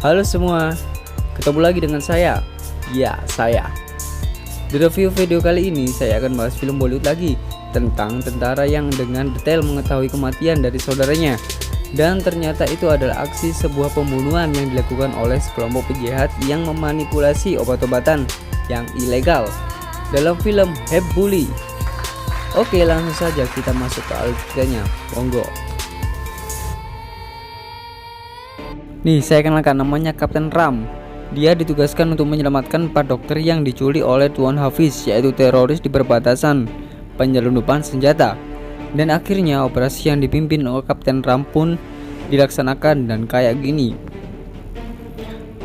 Halo semua, ketemu lagi dengan saya. Saya. Di review video kali ini saya akan bahas film Bollywood lagi tentang tentara yang dengan detail mengetahui kematian dari saudaranya. Dan ternyata itu adalah aksi sebuah pembunuhan yang dilakukan oleh sekelompok penjahat yang memanipulasi obat-obatan yang ilegal dalam film Hebbuli. Oke, langsung saja kita masuk ke alur ceritanya. Monggo. Nih, saya kenalkan, namanya Kapten Ram. Dia ditugaskan untuk menyelamatkan 4 dokter yang diculik oleh Tuan Hafiz, yaitu teroris di perbatasan penyelundupan senjata. Dan akhirnya operasi yang dipimpin oleh Kapten Ram pun dilaksanakan, dan kayak gini.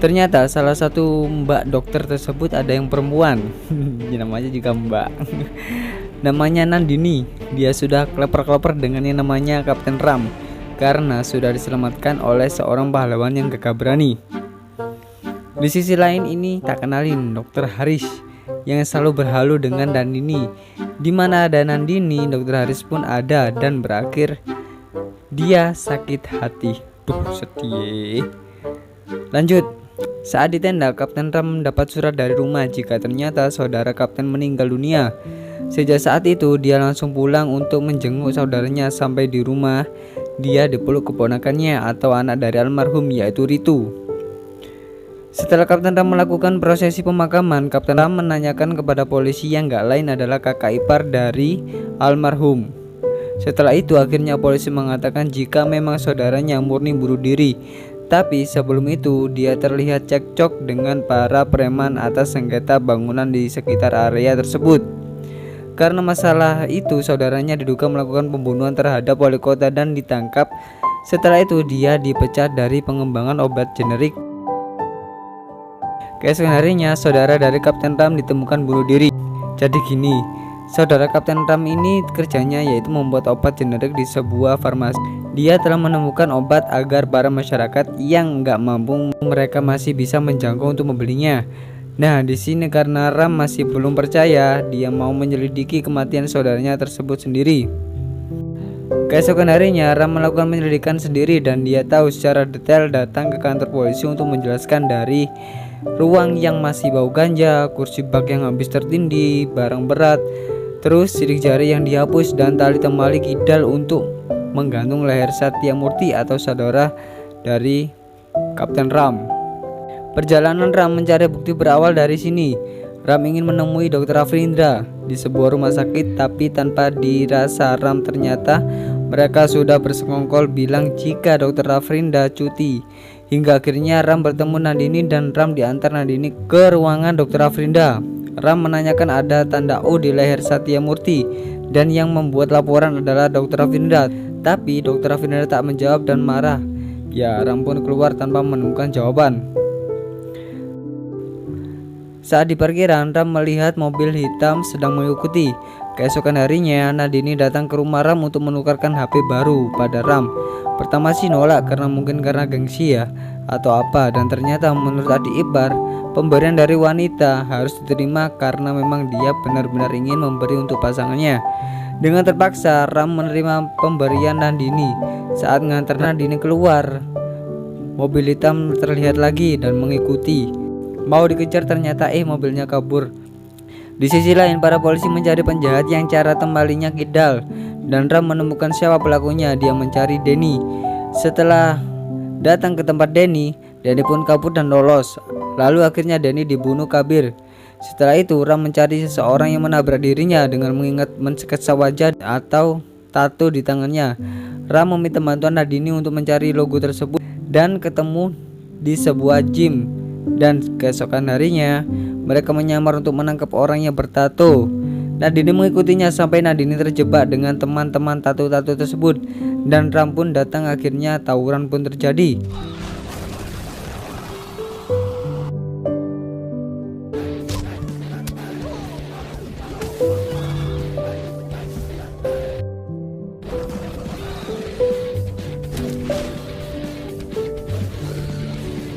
Ternyata salah satu mbak dokter tersebut ada yang perempuan. Namanya juga mbak. Namanya Nandini. Dia sudah kleper-kleper dengan yang namanya Kapten Ram karena sudah diselamatkan oleh seorang pahlawan yang gagah berani. Di sisi lain ini tak kenalin Dr. Haris yang selalu berhalu dengan Nandini. Di mana ada Nandini, Dr. Haris pun ada, dan berakhir dia sakit hati. Duh, sedih. Lanjut. Saat di tenda, Kapten Ram mendapat surat dari rumah jika ternyata saudara Kapten meninggal dunia. Sejak saat itu dia langsung pulang untuk menjenguk saudaranya. Sampai di rumah dia dipeluk keponakannya atau anak dari almarhum, yaitu Ritu. Setelah Kapten Ram melakukan prosesi pemakaman, Kapten Ram menanyakan kepada polisi yang gak lain adalah kakak ipar dari almarhum. Setelah itu akhirnya polisi mengatakan jika memang saudaranya murni bunuh diri. Tapi sebelum itu dia terlihat cekcok dengan para preman atas sengketa bangunan di sekitar area tersebut. Karena masalah itu saudaranya diduga melakukan pembunuhan terhadap wali kota dan ditangkap. Setelah itu dia dipecat dari pengembangan obat generik. Keesokan harinya saudara dari Kapten Ram ditemukan bunuh diri. Jadi gini, saudara Kapten Ram ini kerjanya yaitu membuat obat generik di sebuah farmasi. Dia telah menemukan obat agar para masyarakat yang nggak mampu mereka masih bisa menjangkau untuk membelinya. Nah, di sini karena Ram masih belum percaya, dia mau menyelidiki kematian saudaranya tersebut sendiri. Keesokan harinya Ram melakukan penyelidikan sendiri dan dia tahu secara detail, datang ke kantor polisi untuk menjelaskan dari ruang yang masih bau ganja, kursi bak yang habis tertindih, barang berat, terus sidik jari yang dihapus dan tali temali kidal untuk menggantung leher Satya Murti atau saudara dari Kapten Ram. Perjalanan Ram mencari bukti berawal dari sini. Ram ingin menemui Dr. Afrindra di sebuah rumah sakit, tapi tanpa dirasa Ram ternyata mereka sudah bersekongkol bilang jika Dr. Afrindra cuti. Hingga akhirnya Ram bertemu Nandini dan Ram diantar Nandini ke ruangan Dr. Afrindra. Ram menanyakan ada tanda O di leher Satya Murti dan yang membuat laporan adalah Dr. Afrindra. Tapi Dr. Afrindra tak menjawab dan marah. Ya, Ram pun keluar tanpa menemukan jawaban. Saat di parkiran, Ram melihat mobil hitam sedang mengikuti. Keesokan harinya, Nandini datang ke rumah Ram untuk menukarkan HP baru pada Ram. Pertama sih nolak karena gengsi ya atau apa, dan ternyata menurut adik ipar, pemberian dari wanita harus diterima karena memang dia benar-benar ingin memberi untuk pasangannya. Dengan terpaksa, Ram menerima pemberian Nandini. Saat mengantar Nandini keluar, mobil hitam terlihat lagi dan mengikuti. Mau dikejar ternyata mobilnya kabur. Di sisi lain para polisi mencari penjahat yang cara tembalinya kidal, dan Ram menemukan siapa pelakunya. Dia mencari Denny. Setelah datang ke tempat Denny pun kabur dan lolos. Lalu akhirnya Denny dibunuh kabir. Setelah itu Ram mencari seseorang yang menabrak dirinya dengan mengingat mensketsa wajah atau tato di tangannya. Ram meminta bantuan Nandini untuk mencari logo tersebut dan ketemu di sebuah gym. Dan keesokan harinya mereka menyamar untuk menangkap orang yang bertato. Nandini mengikutinya sampai Nandini terjebak dengan teman-teman tato-tato tersebut, dan Ram pun datang. Akhirnya tawuran pun terjadi.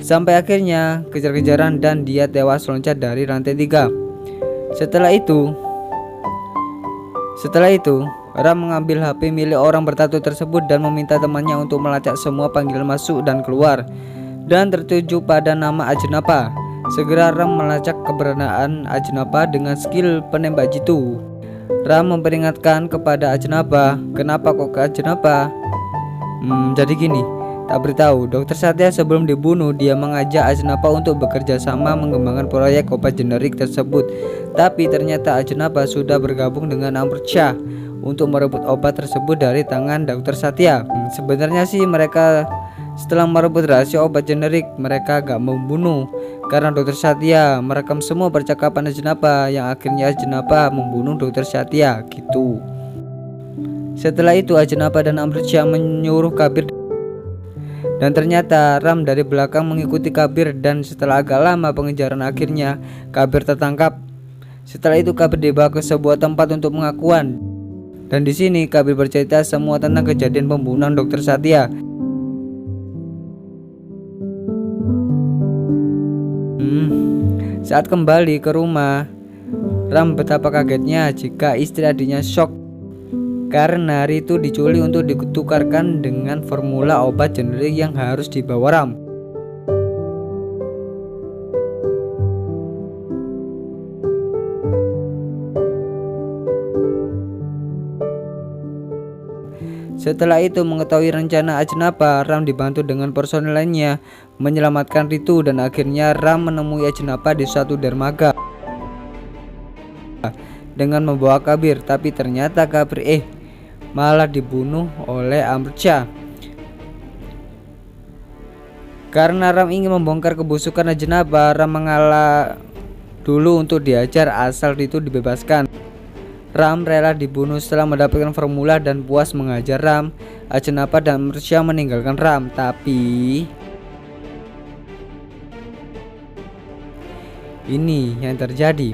Sampai akhirnya kejar-kejaran dan dia tewas loncat dari lantai 3. Setelah itu Ram mengambil HP milik orang bertato tersebut dan meminta temannya untuk melacak semua panggilan masuk dan keluar. dan tertuju pada nama Ajenapa. Segera Ram melacak keberadaan Ajenapa dengan skill penembak jitu. Ram memperingatkan kepada Ajenapa, "Kenapa kok ke Ajenapa?" Jadi gini, tak beritahu, Dr. Satya sebelum dibunuh dia mengajak Ajenapa untuk bekerja sama mengembangkan proyek obat generik tersebut. Tapi ternyata Ajenapa sudah bergabung dengan Amartya untuk merebut obat tersebut dari tangan Dr. Satya. Sebenarnya sih mereka setelah merebut rahasia obat generik, mereka gak membunuh karena Dr. Satya merekam semua percakapan Ajenapa yang akhirnya Ajenapa membunuh Dr. Satya gitu. Setelah itu Ajenapa dan Amartya menyuruh Kabir, dan ternyata Ram dari belakang mengikuti Kabir, dan setelah agak lama pengejaran akhirnya Kabir tertangkap. Setelah itu Kabir dibawa ke sebuah tempat untuk pengakuan. Dan di sini Kabir bercerita semua tentang kejadian pembunuhan Dr. Satya. Saat kembali ke rumah, Ram betapa kagetnya jika istri adiknya shock karena Ritu diculik untuk ditukarkan dengan formula obat generik yang harus dibawa Ram. Setelah itu mengetahui rencana Ajenapa, Ram dibantu dengan personel lainnya menyelamatkan Ritu, dan akhirnya Ram menemui Ajenapa di suatu dermaga dengan membawa Kabir. Tapi ternyata Kabir malah dibunuh oleh Amartya. Karena Ram ingin membongkar kebusukan Ajenapa, Ram mengalah dulu untuk diajar asal Ritu dibebaskan. Ram rela dibunuh setelah mendapatkan formula dan puas mengajar Ram. Ajenapa dan Amartya meninggalkan Ram, tapi ini yang terjadi.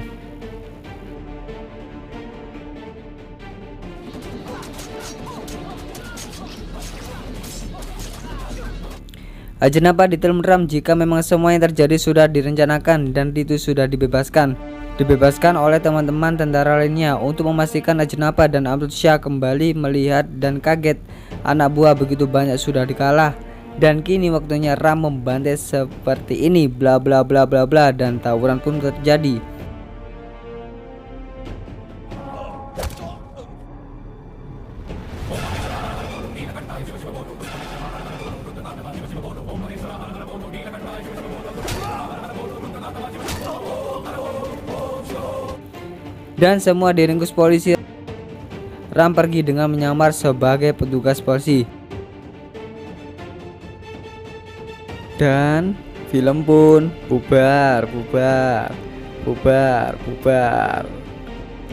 Ajenapa ditelepon Ram jika memang semua yang terjadi sudah direncanakan dan Ritu sudah dibebaskan oleh teman-teman tentara lainnya. Untuk memastikan Ajenapa dan Amartya kembali melihat dan kaget anak buah begitu banyak sudah dikalah, dan kini waktunya Ram membantai seperti ini, bla bla bla bla bla, dan tawuran pun terjadi. Dan semua diringkus polisi. Ram pergi dengan menyamar sebagai petugas polisi. Dan film pun bubar.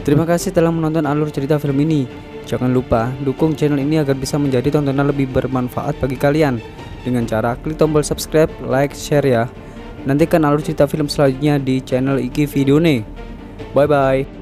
Terima kasih telah menonton alur cerita film ini. Jangan lupa dukung channel ini agar bisa menjadi tontonan lebih bermanfaat bagi kalian dengan cara klik tombol subscribe, like, share ya. Nantikan alur cerita film selanjutnya di channel Iki Video nih. Bye bye.